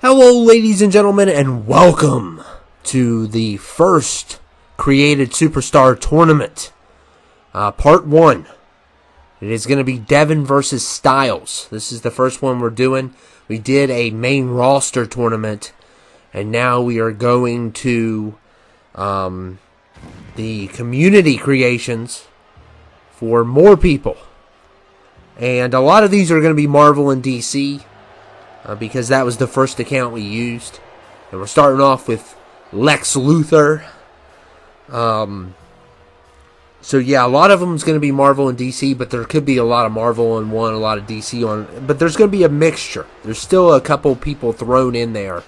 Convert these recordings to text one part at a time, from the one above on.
Hello, ladies and gentlemen, and welcome to the first Created Superstar Tournament, Part 1. It is going to be Devin versus Styles. This is the first one we're doing. We did a main roster tournament, and now we are going to the community creations for more people. And a lot of these are going to be Marvel and DC. Because that was the first account we used. And we're starting off with Lex Luthor. So yeah, a lot of them is going to be Marvel and DC, but there could be a lot of Marvel on one, a lot of DC on. But there's going to be a mixture. There's still a couple people thrown in there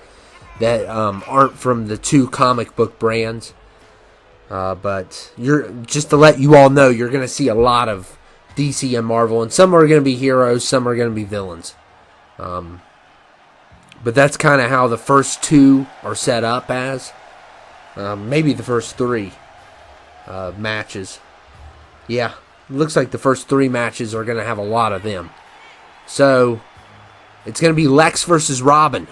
that aren't from the two comic book brands. But just to let you all know, you're going to see a lot of DC and Marvel, and some are going to be heroes, some are going to be villains. But that's kind of how the first two are set up as. Maybe the first three matches. Yeah, looks like the first three matches are going to have a lot of them. So, it's going to be Lex versus Robin.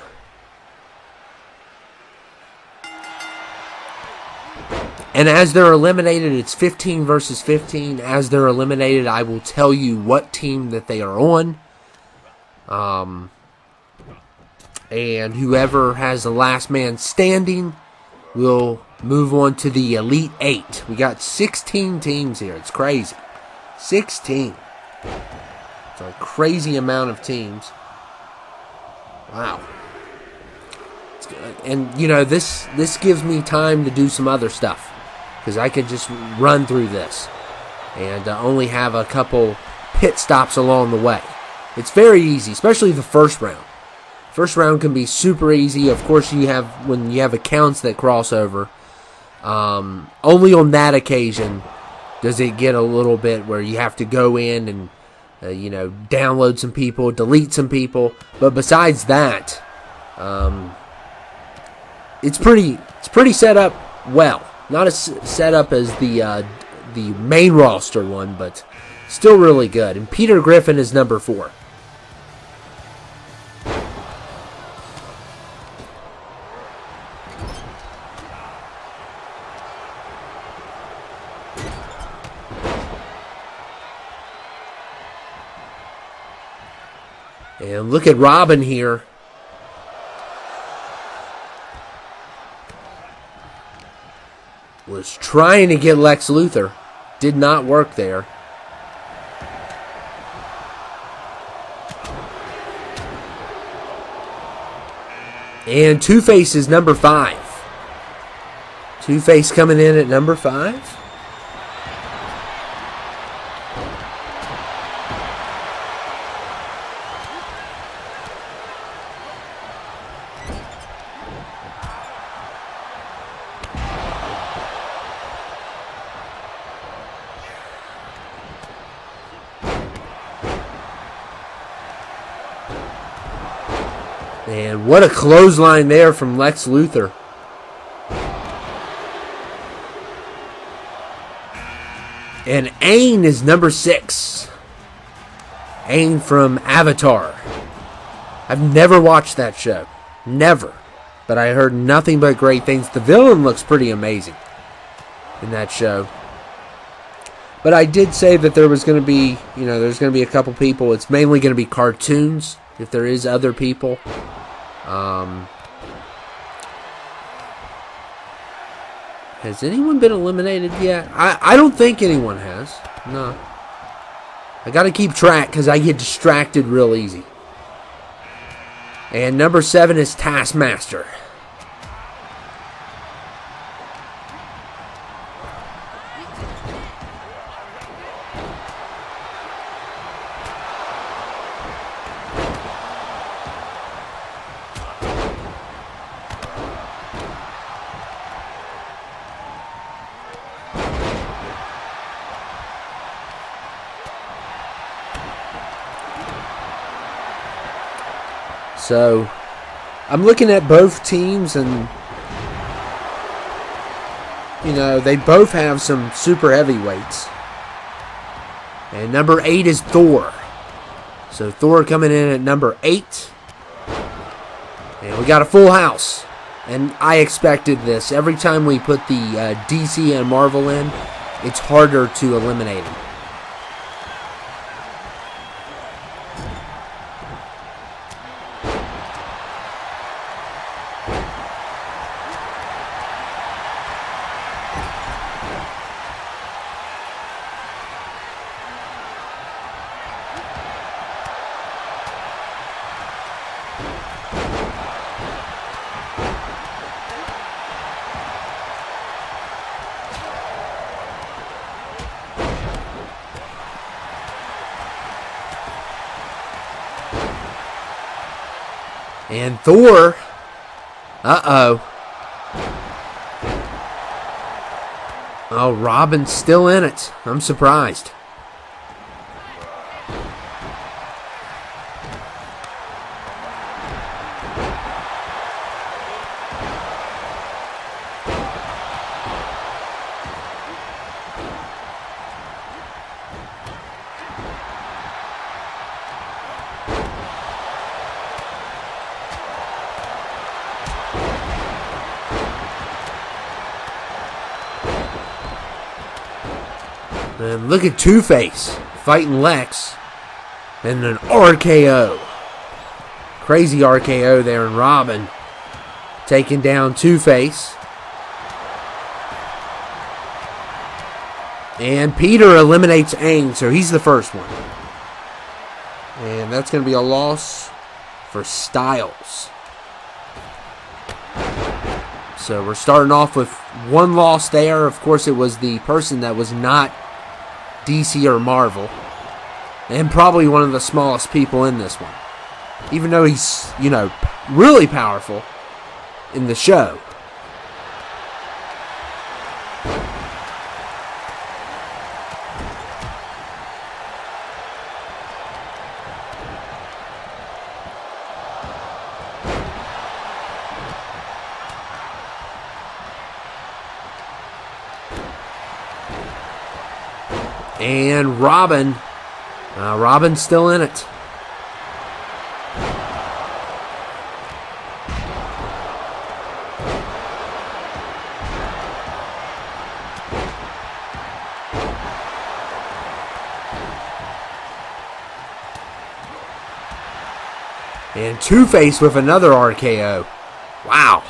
And as they're eliminated, it's 15 versus 15. As they're eliminated, I will tell you what team that they are on. And whoever has the last man standing will move on to the Elite 8. We got 16 teams here. It's crazy. 16. It's a crazy amount of teams. Wow. It's good. And, you know, this gives me time to do some other stuff. Because I could just run through this. And only have a couple pit stops along the way. It's very easy, especially the first round. First round can be super easy. Of course, when you have accounts that cross over. Only on that occasion does it get a little bit where you have to go in and download some people, delete some people. But besides that, it's pretty set up well. Not as set up as the main roster one, but still really good. And Peter Griffin is number 4. And look at Robin here. Was trying to get Lex Luthor. Did not work there. And Two-Face is number 5. Two-Face coming in at number 5. And what a clothesline there from Lex Luthor. And Aang is number 6. Aang from Avatar. I've never watched that show. Never. But I heard nothing but great things. The villain looks pretty amazing in that show. But I did say that there was going to be, there's going to be a couple people. It's mainly going to be cartoons, if there is other people. Has anyone been eliminated yet? I don't think anyone has. No. I got to keep track because I get distracted real easy. And number 7 is Taskmaster. So, I'm looking at both teams, and they both have some super heavyweights. And number 8 is Thor. So Thor coming in at number 8. And we got a full house. And I expected this. Every time we put the DC and Marvel in, it's harder to eliminate them. And Thor, oh, Robin's still in it. I'm surprised. And look at Two-Face fighting Lex. And an RKO. Crazy RKO there, and Robin taking down Two-Face. And Peter eliminates Aang, so he's the first one. And that's going to be a loss for Styles. So we're starting off with one loss there. Of course, it was the person that was not DC or Marvel, and probably one of the smallest people in this one, even though he's, really powerful in the show. And Robin's still in it. And Two-Face with another RKO. Wow.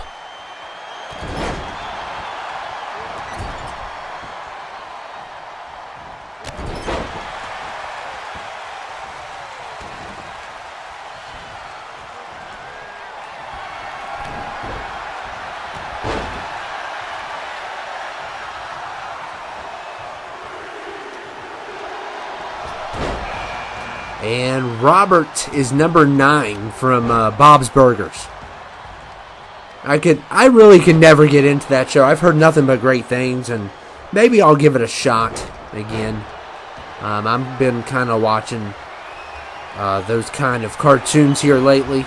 And Robert is number 9 from Bob's Burgers. I really could never get into that show. I've heard nothing but great things, and maybe I'll give it a shot again. I've been kind of watching those kind of cartoons here lately,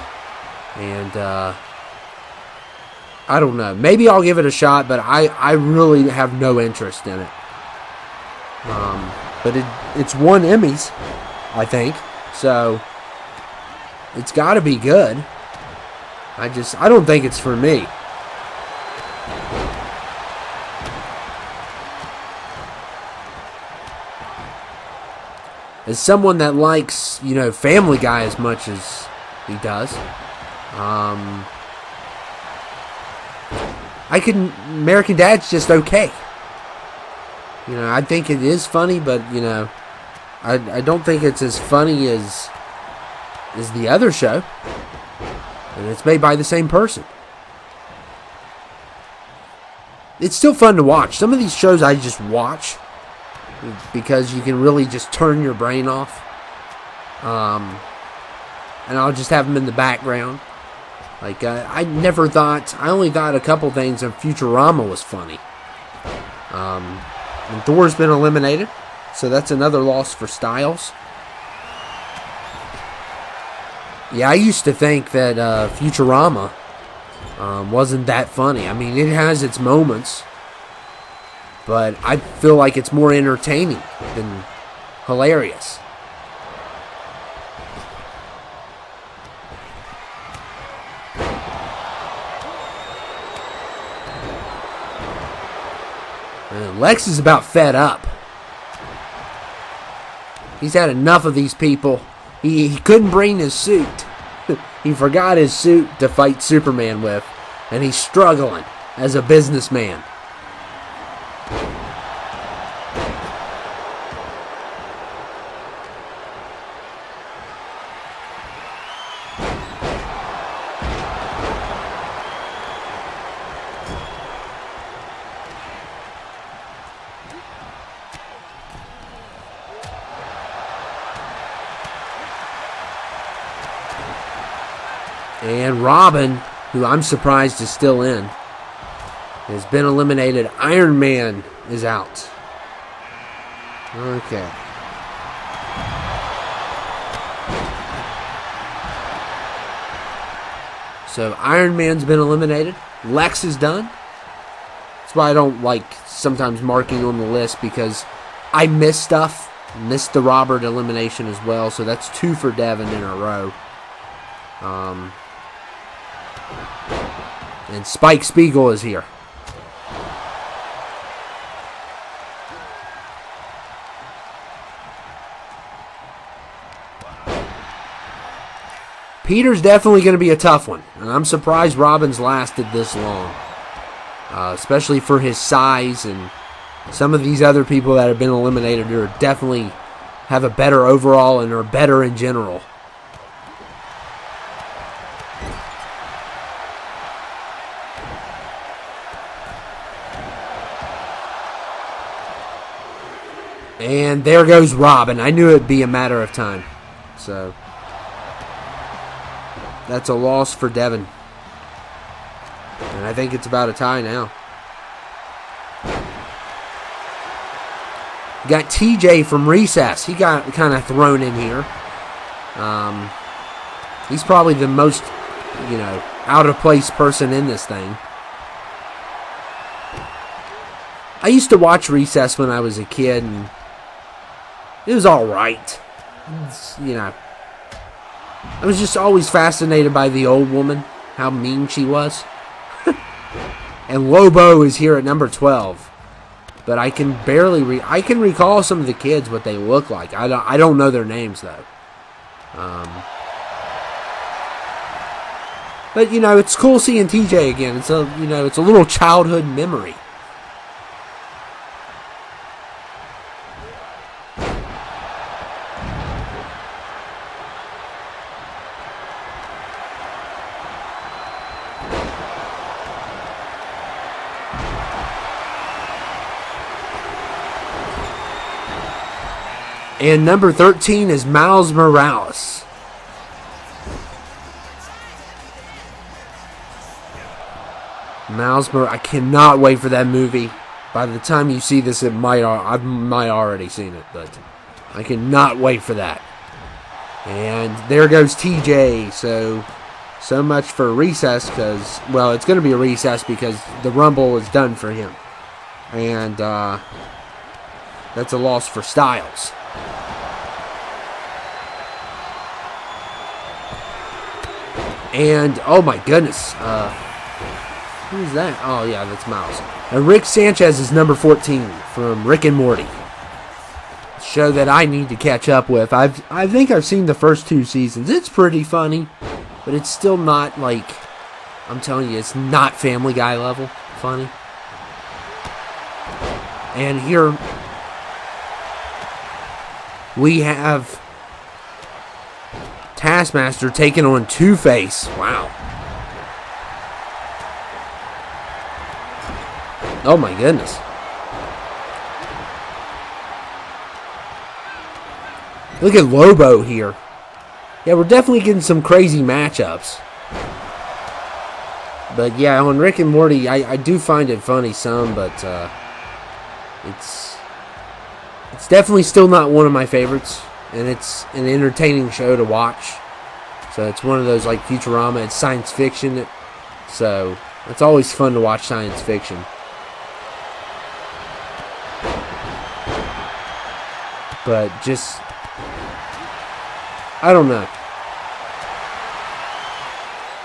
and I don't know. Maybe I'll give it a shot, but I really have no interest in it. But it's won Emmys, I think. So it's got to be good. I don't think it's for me. As someone that likes, Family Guy as much as he does, American Dad's just okay. I think it is funny, but, I don't think it's as funny as the other show. And it's made by the same person. It's still fun to watch. Some of these shows I just watch because you can really just turn your brain off. And I'll just have them in the background. Like, I only thought a couple things of Futurama was funny. And Thor's been eliminated. So that's another loss for Styles. Yeah, I used to think that Futurama wasn't that funny. I mean, it has its moments. But I feel like it's more entertaining than hilarious. Lex is about fed up. He's had enough of these people. He couldn't bring his suit. He forgot his suit to fight Superman with, and he's struggling as a businessman. And Robin, who I'm surprised is still in, has been eliminated. Iron Man is out. Okay. So Iron Man's been eliminated. Lex is done. That's why I don't like sometimes marking on the list, because I miss stuff. Missed the Robert elimination as well. So that's 2 for Devin in a row. And Spike Spiegel is here. Peter's definitely going to be a tough one. And I'm surprised Robin's lasted this long. Especially for his size, and some of these other people that have been eliminated are definitely have a better overall and are better in general. And there goes Robin. I knew it'd be a matter of time. So that's a loss for Devin. And I think it's about a tie now. Got TJ from Recess. He got kind of thrown in here. He's probably the most, out of place person in this thing. I used to watch Recess when I was a kid, and it was alright. I was just always fascinated by the old woman, how mean she was. And Lobo is here at number 12. But I can barely I can recall some of the kids, what they look like. I don't know their names, though. But, it's cool seeing TJ again. It's a little childhood memory. And number 13 is Miles Morales. I cannot wait for that movie. By the time you see this, I might already seen it, but I cannot wait for that. And there goes TJ. So much for Recess, because, well, it's going to be a recess because the Rumble is done for him. And that's a loss for Styles. And, oh my goodness, who's that? Oh yeah, that's Miles. And Rick Sanchez is number 14 from Rick and Morty. A show that I need to catch up with. I think I've seen the first 2 seasons. It's pretty funny, but it's still not like, I'm telling you, it's not Family Guy level funny. And here we have Taskmaster taking on Two-Face. Wow. Oh my goodness. Look at Lobo here. Yeah, we're definitely getting some crazy matchups. But yeah, on Rick and Morty, I do find it funny some, but it's definitely still not one of my favorites. And it's an entertaining show to watch. So it's one of those like Futurama. It's science fiction. So it's always fun to watch science fiction. But just, I don't know.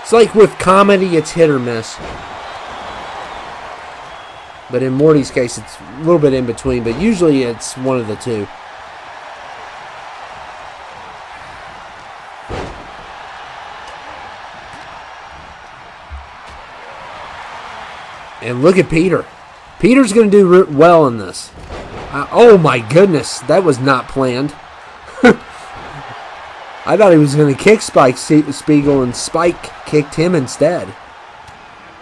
It's like with comedy, it's hit or miss. But in Morty's case, it's a little bit in between. But usually it's one of the two. And look at Peter. Peter's going to do well in this. Oh my goodness, that was not planned. I thought he was going to kick Spike Spiegel, and Spike kicked him instead.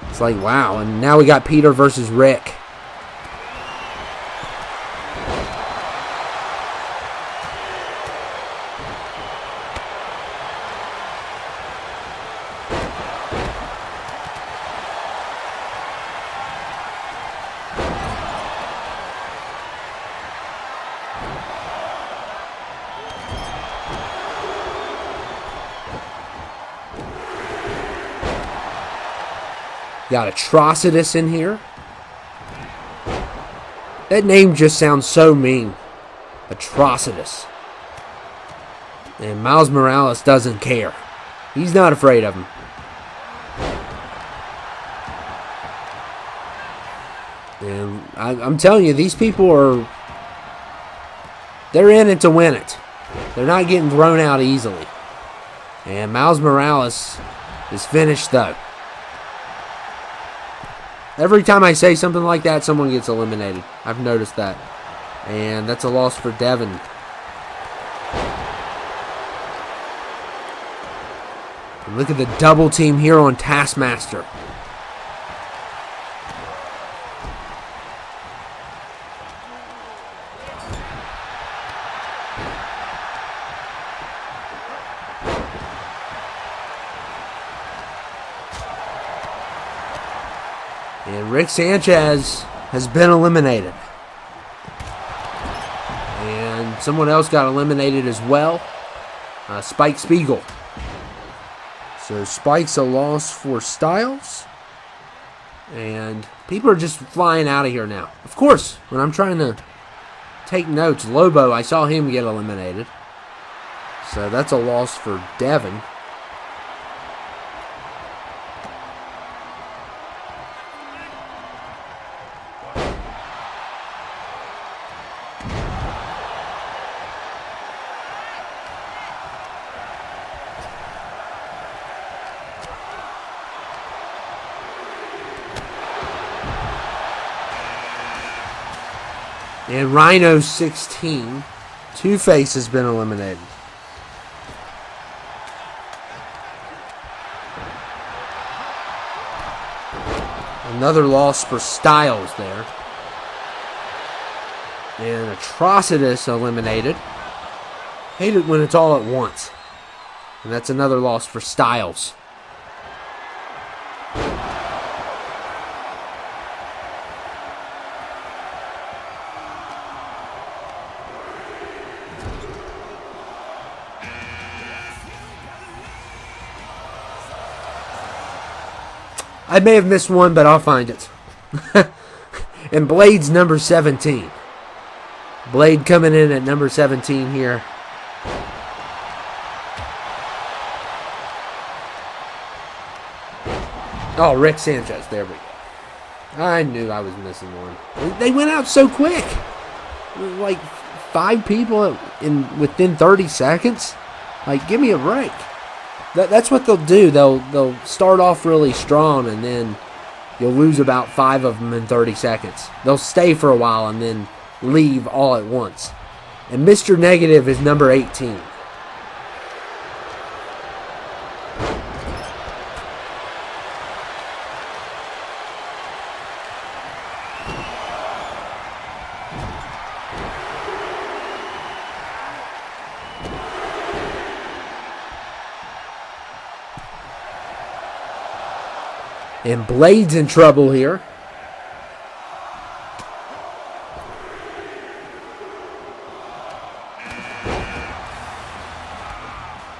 It's like, wow. And now we got Peter versus Rick. Got Atrocitus in here. That name just sounds so mean. Atrocitus. And Miles Morales doesn't care. He's not afraid of him. And I'm telling you, these people are... They're in it to win it. They're not getting thrown out easily. And Miles Morales is finished, though. Every time I say something like that, someone gets eliminated. I've noticed that. And that's a loss for Devin. And look at the double team here on Taskmaster. And Rick Sanchez has been eliminated. And someone else got eliminated as well. Spike Spiegel. So Spike's a loss for Styles. And people are just flying out of here now. Of course, when I'm trying to take notes, Lobo, I saw him get eliminated. So that's a loss for Devin. And Rhino 16, Two-Face has been eliminated. Another loss for Styles there. And Atrocitus eliminated. Hate it when it's all at once. And that's another loss for Styles. I may have missed one, but I'll find it. And Blade's number 17. Blade coming in at number 17 here. Oh, Rick Sanchez. There we go. I knew I was missing one. They went out so quick. Like 5 people within 30 seconds. Like, give me a break. That's what they'll do. They'll start off really strong, and then you'll lose about 5 of them in 30 seconds. They'll stay for a while and then leave all at once. And Mr. Negative is number 18. And Blade's in trouble here.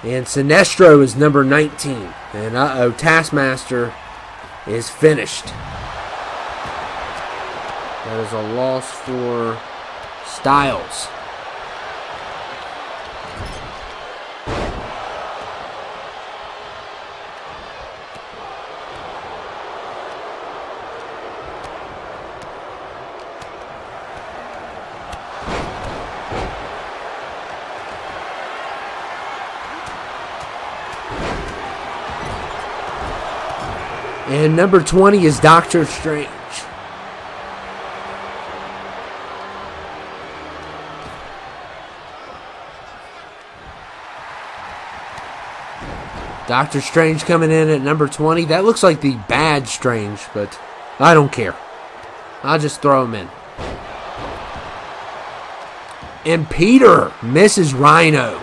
And Sinestro is number 19. And uh-oh, Taskmaster is finished. That is a loss for Styles. And number 20 is Doctor Strange. Doctor Strange coming in at number 20. That looks like the bad Strange, but I don't care. I'll just throw him in. And Peter misses Rhino.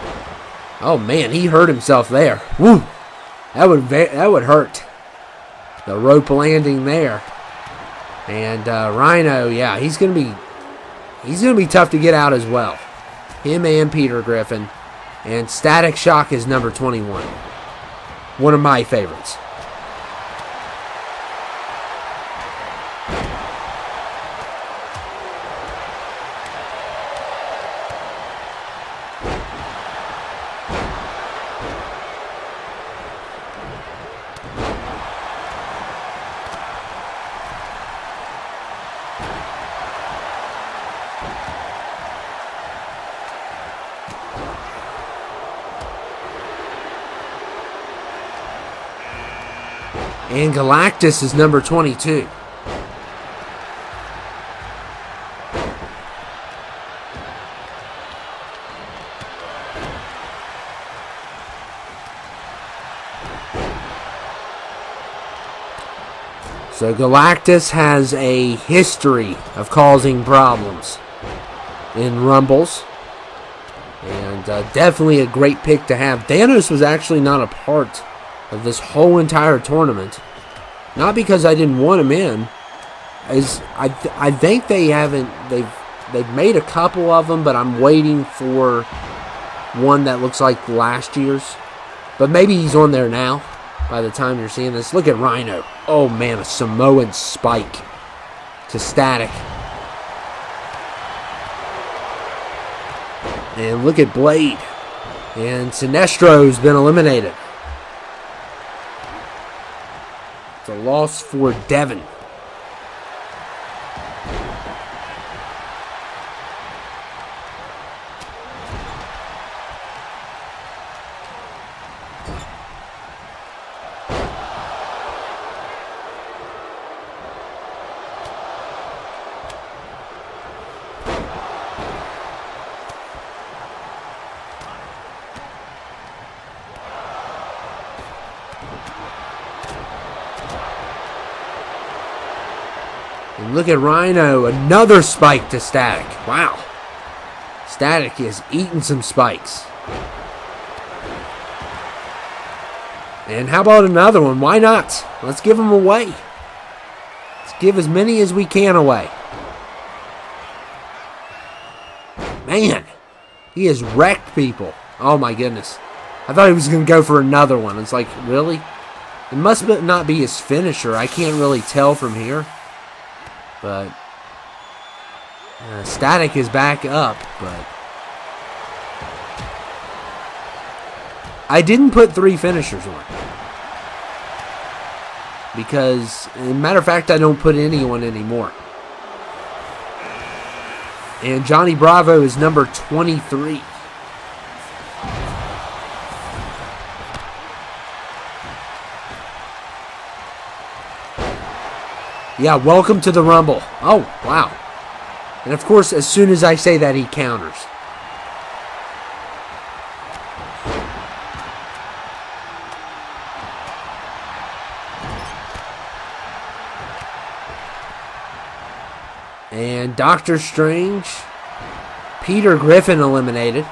Oh man, he hurt himself there. Woo! That would hurt. The rope landing there. And Rhino, yeah, he's gonna be tough to get out as well. Him and Peter Griffin. And Static Shock is number 21. One of my favorites. And Galactus is number 22. So Galactus has a history of causing problems in Rumbles. And definitely a great pick to have. Thanos was actually not a part of this whole entire tournament. Not because I didn't want him in. I think they've made a couple of them, but I'm waiting for one that looks like last year's. But maybe he's on there now by the time you're seeing this. Look at Rhino. Oh man, a Samoan spike to Static. And look at Blade. And Sinestro's been eliminated. It's a loss for Devin. And look at Rhino, another spike to Static. Wow. Static is eating some spikes. And how about another one? Why not? Let's give them away. Let's give as many as we can away. Man, he has wrecked people. Oh my goodness. I thought he was going to go for another one. It's like, really? It must not be his finisher. I can't really tell from here. But Static is back up, but I didn't put 3 finishers on. Because, as a matter of fact, I don't put anyone anymore. And Johnny Bravo is number 23. Yeah, welcome to the Rumble. Oh, wow. And of course, as soon as I say that, he counters. And Doctor Strange, Peter Griffin eliminated.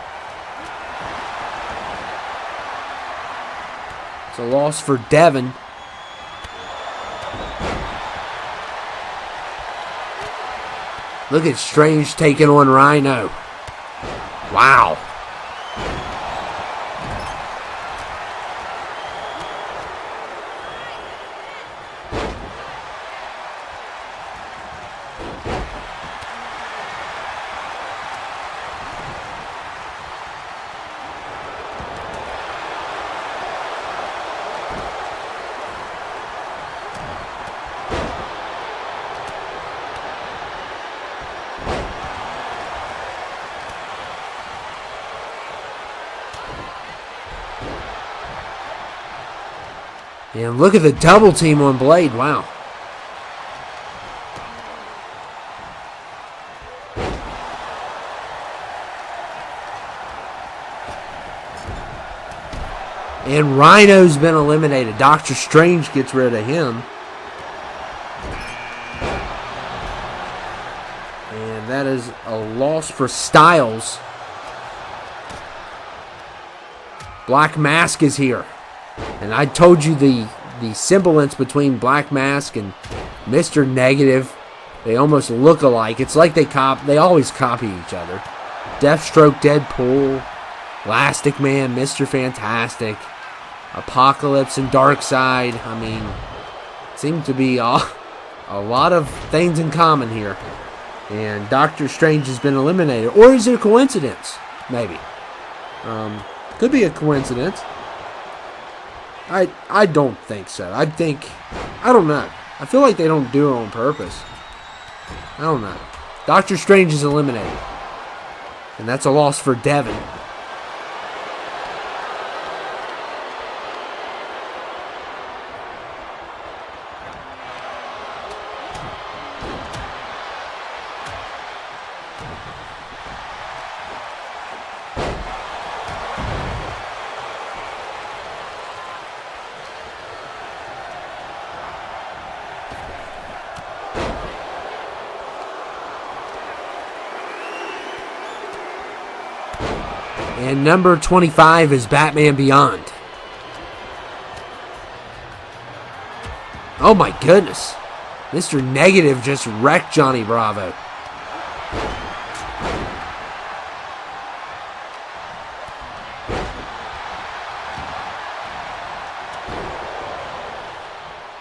It's a loss for Devin. Look at Strange taking on Rhino. Wow. And look at the double team on Blade. Wow. And Rhino's been eliminated. Doctor Strange gets rid of him. And that is a loss for Styles. Black Mask is here. And I told you the semblance between Black Mask and Mr. Negative. They almost look alike. It's like they always copy each other. Deathstroke, Deadpool, Elastic Man, Mr. Fantastic, Apocalypse, and Darkseid. I mean, seem to be a lot of things in common here. And Doctor Strange has been eliminated. Or is it a coincidence? Maybe. Could be a coincidence. I don't think so. I don't know. I feel like they don't do it on purpose. I don't know. Doctor Strange is eliminated. And that's a loss for Devin. And number 25 is Batman Beyond. Oh my goodness. Mr. Negative just wrecked Johnny Bravo.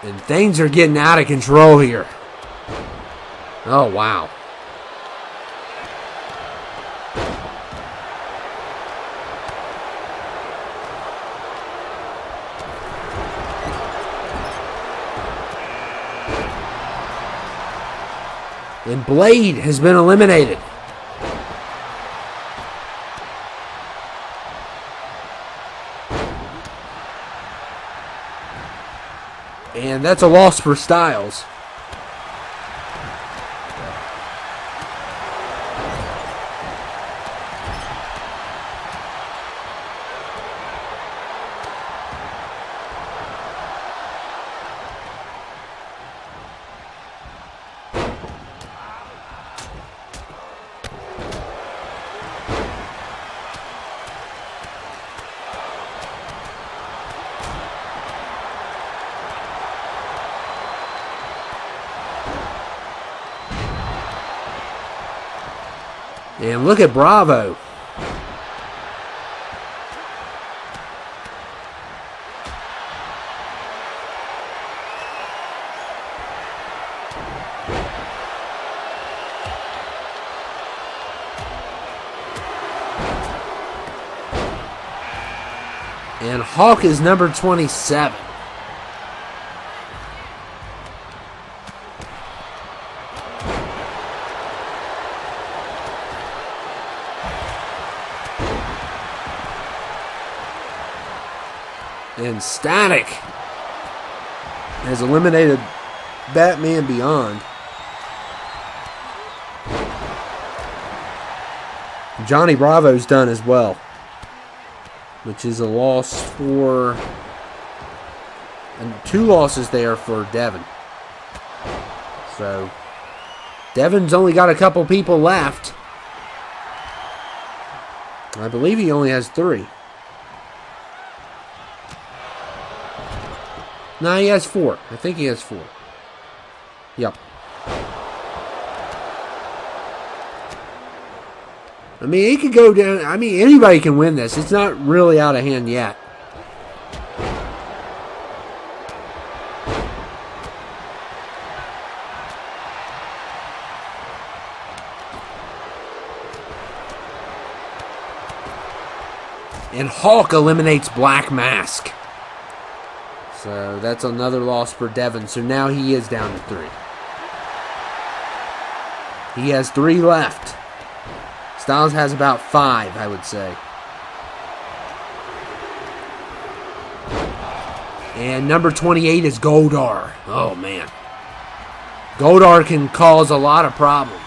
And things are getting out of control here. Oh wow. And Blade has been eliminated. And that's a loss for Styles. And look at Bravo. And Hawk is number 27. And Static has eliminated Batman Beyond. Johnny Bravo's done as well, which is a loss for... and 2 losses there for Devin. So, Devin's only got a couple people left. I believe he only has 3. No, he has 4. I think he has 4. Yep. I mean, he could go down. I mean, anybody can win this. It's not really out of hand yet. And Hulk eliminates Black Mask. So that's another loss for Devin. So now he is down to 3. He has 3 left. Styles has about 5, I would say. And number 28 is Goldar. Oh, man. Goldar can cause a lot of problems.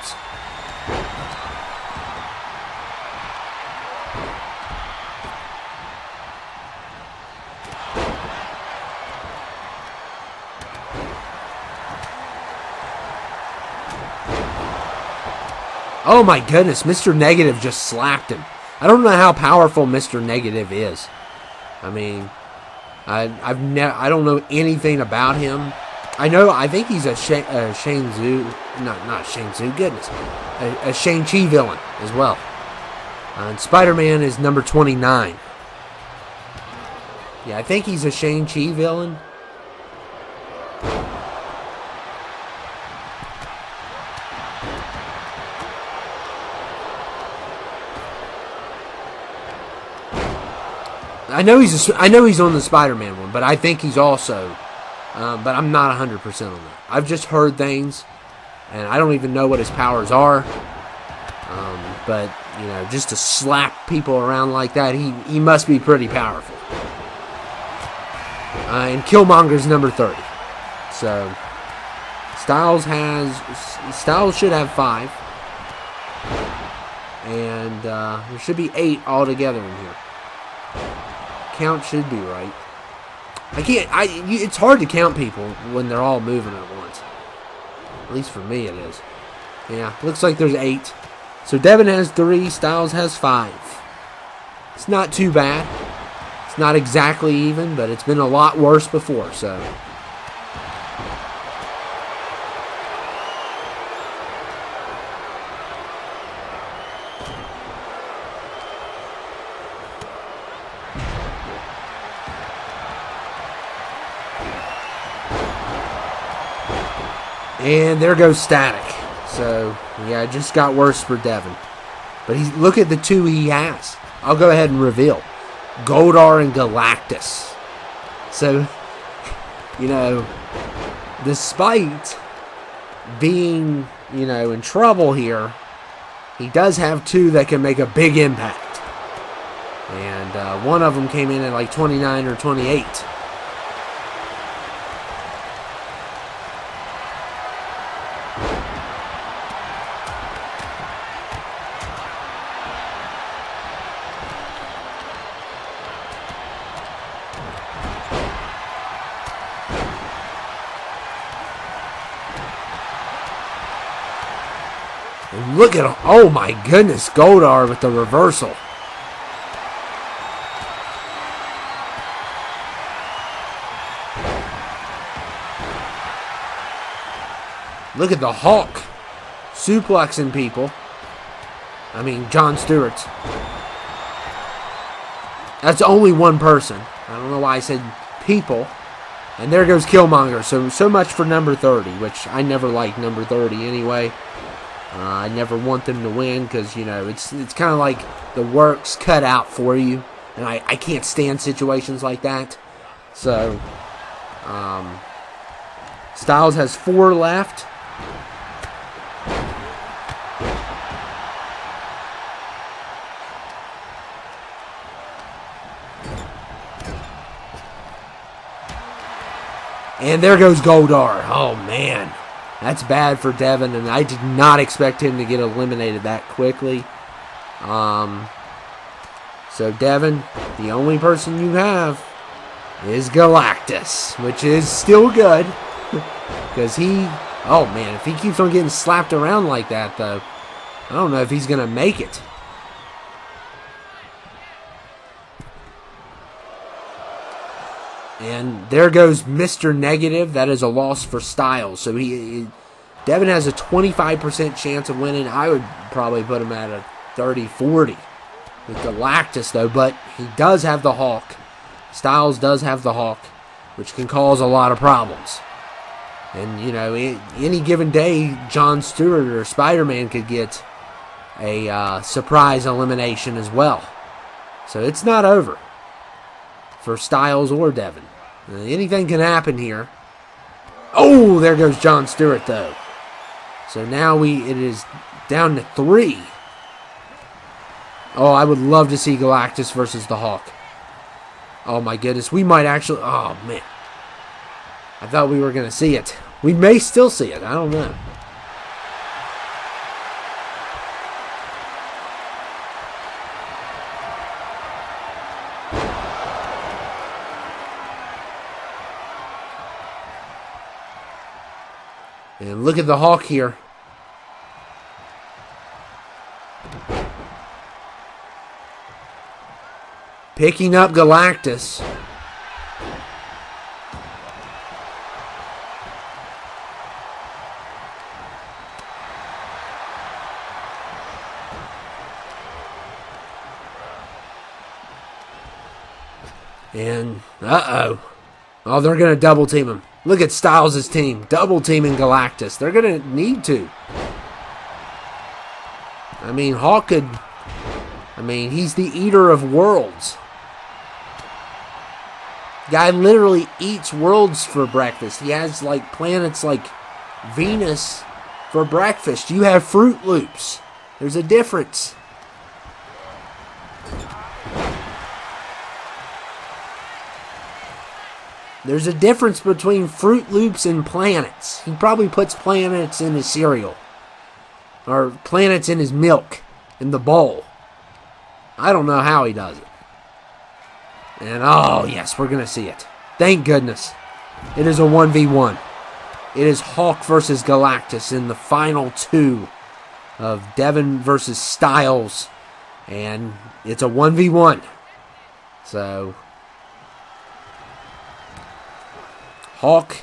Oh my goodness, Mr. Negative just slapped him. I don't know how powerful Mr. Negative is. I mean, I don't know anything about him. I think he's a Shang Tzu, not Shang Tzu, goodness, a Shang-Chi villain as well. And Spider-Man is number 29. Yeah, I think he's a Shang-Chi villain. I know he's on the Spider-Man one, but I think he's also. But I'm not 100% on that. I've just heard things, and I don't even know what his powers are. But you know, just to slap people around like that, he must be pretty powerful. And Killmonger's number 30. So Styles should have 5, and there should be 8 altogether in here. Count should be right. It's hard to count people when they're all moving at once. At least for me it is. Yeah, looks like there's 8. So Devin has 3, Styles has 5. It's not too bad. It's not exactly even, but it's been a lot worse before, so. And there goes Static. So, yeah, it just got worse for Devin. But look at the 2 he has. I'll go ahead and reveal. Goldar and Galactus. So, you know, despite being, you know, in trouble here, he does have 2 that can make a big impact. And one of them came in at like 29 or 28. Look at him. Oh my goodness, Goldar with the reversal. Look at the Hulk suplexing people. I mean, Jon Stewart's. That's only one person. I don't know why I said people. And there goes Killmonger. So much for number 30, which I never liked number 30 anyway. I never want them to win because, you know, it's kind of like the work's cut out for you. And I can't stand situations like that. So, Styles has 4 left. And there goes Goldar. Oh, man. That's bad for Devin, and I did not expect him to get eliminated that quickly. So, Devin, the only person you have is Galactus, which is still good. Because oh, man, if he keeps on getting slapped around like that, though, I don't know if he's going to make it. And there goes Mr. Negative. That is a loss for Styles. So Devin has a 25% chance of winning. I would probably put him at a 30-40 with Galactus, though. But he does have the Hulk. Styles does have the Hulk, which can cause a lot of problems. And, you know, any given day, Jon Stewart or Spider-Man could get a surprise elimination as well. So it's not over for Styles or Devin. Anything can happen here. Oh, there goes Jon Stewart, though. So now it is down to 3. Oh, I would love to see Galactus versus the Hulk. Oh, my goodness. We might actually... Oh, man. I thought we were going to see it. We may still see it. I don't know. And look at the Hawk here. Picking up Galactus. And, oh, they're going to double team him. Look at Styles' team. Double teaming Galactus. They're going to need to. I mean, Hawk could... I mean, he's the eater of worlds. Guy literally eats worlds for breakfast. He has, like, planets like Venus for breakfast. You have Fruit Loops. There's a difference. There's a difference between Fruit Loops and planets. He probably puts planets in his cereal. Or planets in his milk. In the bowl. I don't know how he does it. And, oh, yes, we're going to see it. Thank goodness. It is a 1v1. It is Hawk versus Galactus in the final 2 of Devin versus Styles. And it's a 1v1. So... Hawk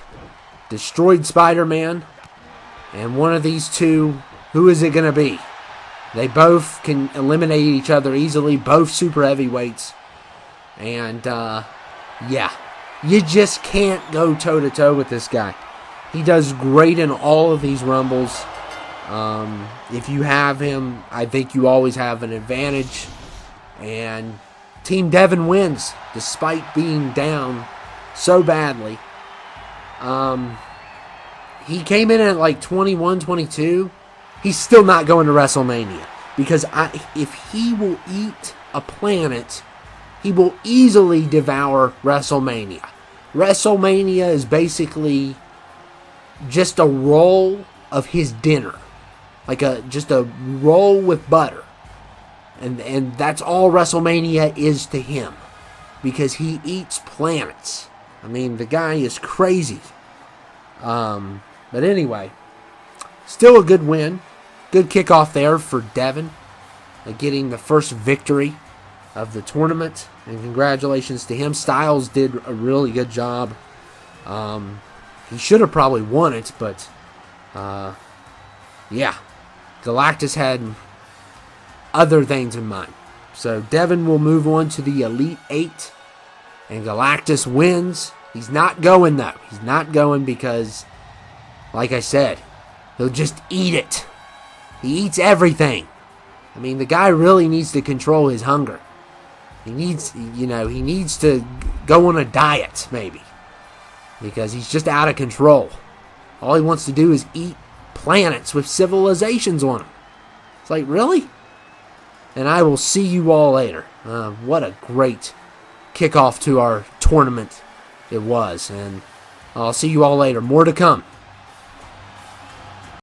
destroyed Spider-Man, and one of these two, who is it going to be? They both can eliminate each other easily, both super heavyweights, and yeah, you just can't go toe-to-toe with this guy. He does great in all of these Rumbles. If you have him, I think you always have an advantage, and Team Devin wins, despite being down so badly. He came in at like 21, 22. He's still not going to WrestleMania. Because if he will eat a planet, he will easily devour WrestleMania. WrestleMania is basically just a roll of his dinner. Like just a roll with butter. And that's all WrestleMania is to him. Because he eats planets. I mean, the guy is crazy. But anyway, still a good win. Good kickoff there for Devin, getting the first victory of the tournament. And congratulations to him. Styles did a really good job. He should have probably won it, but yeah, Galactus had other things in mind. So Devin will move on to the Elite 8, and Galactus wins. He's not going, though. He's not going because, like I said, he'll just eat it. He eats everything. I mean, the guy really needs to control his hunger. He needs, he needs to go on a diet, maybe. Because he's just out of control. All he wants to do is eat planets with civilizations on them. It's like, really? And I will see you all later. What a great kickoff to our tournament it was. And I'll see you all later. More to come.